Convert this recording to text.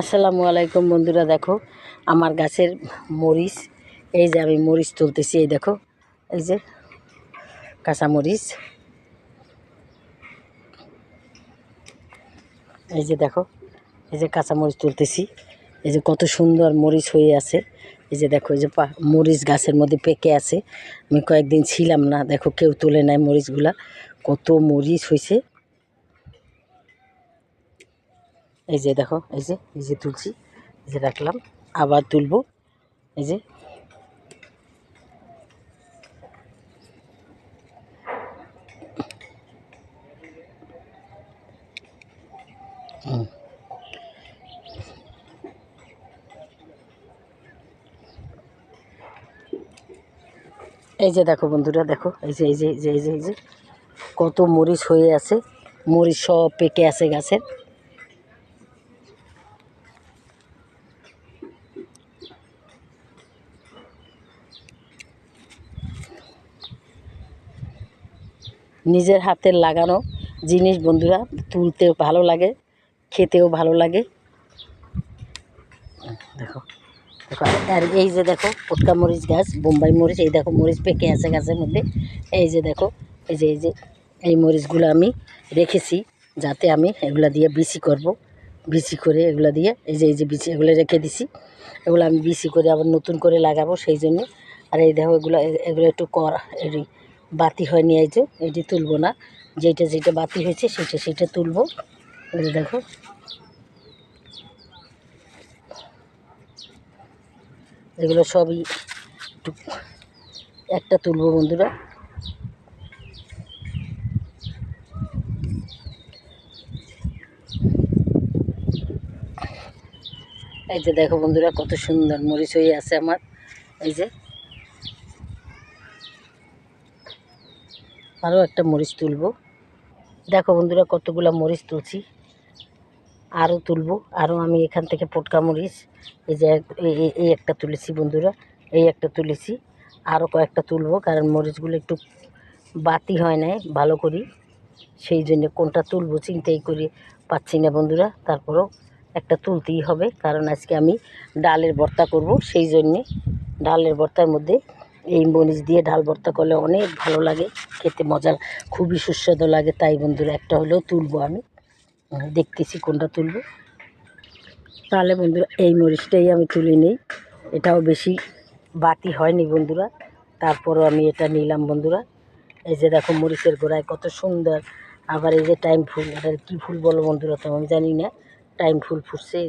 আসসালামু আলাইকুম বন্ধুরা, দেখো আমার গাছের মরিচ। এই যে আমি মরিচ তুলতেছি, এই দেখো, এই যে কাঁচা মরিচ, এই যে দেখো, এই যে কাঁচা মরিচ তুলতেছি। এই যে কত সুন্দর মরিচ হয়ে আছে। এই যে দেখো, এই যে মরিচ গাছের মধ্যে পেকে আছে। আমি কয়েকদিন ছিলাম না, দেখো কেউ তুলে নেয় মরিচগুলা, কত মরিচ হয়েছে। এই যে দেখো, এই যে তুলছি, এই যে রাখলাম, আবার তুলবো। এই যে এই যে দেখো বন্ধুরা, দেখো এই যে এই যে এই যে এই যে এই যে কত মরিচ হয়ে আছে। মরিচ সব পেকে আছে গাছের। নিজের হাতের লাগানো জিনিস বন্ধুরা, তুলতেও ভালো লাগে, খেতেও ভালো লাগে। দেখো দেখো, আর এই যে দেখো পটকা মরিচ গাছ, বোম্বাই মরিচ, এই দেখো মরিচ পেকে আছে গাছের মধ্যে। এই যে দেখো, এই যে এই যে এই মরিচগুলো আমি রেখেছি যাতে আমি এগুলা দিয়ে বিচি করব। বিচি করে এগুলা দিয়ে এই যে বিচি এগুলো রেখে দিছি, এগুলো আমি বিচি করে আবার নতুন করে লাগাবো সেই জন্যে। আর এই দেখো এগুলো এগুলো একটু এই বাতি হয়নি, এই যে এটি তুলবো না, যেটা বাতি হয়েছে সেটা তুলবো। এই যে দেখো, এগুলো সবই একটু একটা তুলবো বন্ধুরা। এই যে দেখো বন্ধুরা, কত সুন্দর মরিচ হয়ে আছে আমার। এই যে আরও একটা মরিচ তুলবো। দেখো বন্ধুরা, কতগুলো মরিচ তুলছি, আরও তুলবো। আরও আমি এখান থেকে পটকা মরিচ, এই যে এই একটা তুলেছি বন্ধুরা, এই একটা তুলেছি, আরও কয়েকটা তুলবো, কারণ মরিচগুলো একটু বাতি হয় নাই ভালো করি, সেই জন্য কোনটা তুলবো চিন্তাই করে পাচ্ছি না বন্ধুরা। তারপরেও একটা তুলতেই হবে, কারণ আজকে আমি ডালের ভর্তা করব, সেই জন্যে ডালের ভর্তার মধ্যে এই মরিচ দিয়ে ডাল ভর্তা করলে অনেক ভালো লাগে, খেতে মজা, খুবই সুস্বাদু লাগে। তাই বন্ধুরা একটা হলেও তুলবো আমি, দেখতেছি কোনটা তুলব। তাহলে বন্ধুরা এই মরিচটাই আমি তুলে নিই, এটাও বেশি বাতি হয়নি বন্ধুরা, তারপরও আমি এটা নিলাম বন্ধুরা। এই যে দেখো মরিচের গোড়ায় কত সুন্দর, আবার এই যে টাইম ফুল, এটা কী ফুল বলো বন্ধুরা তো আমি জানি না, টাইম ফুল ফুটছে।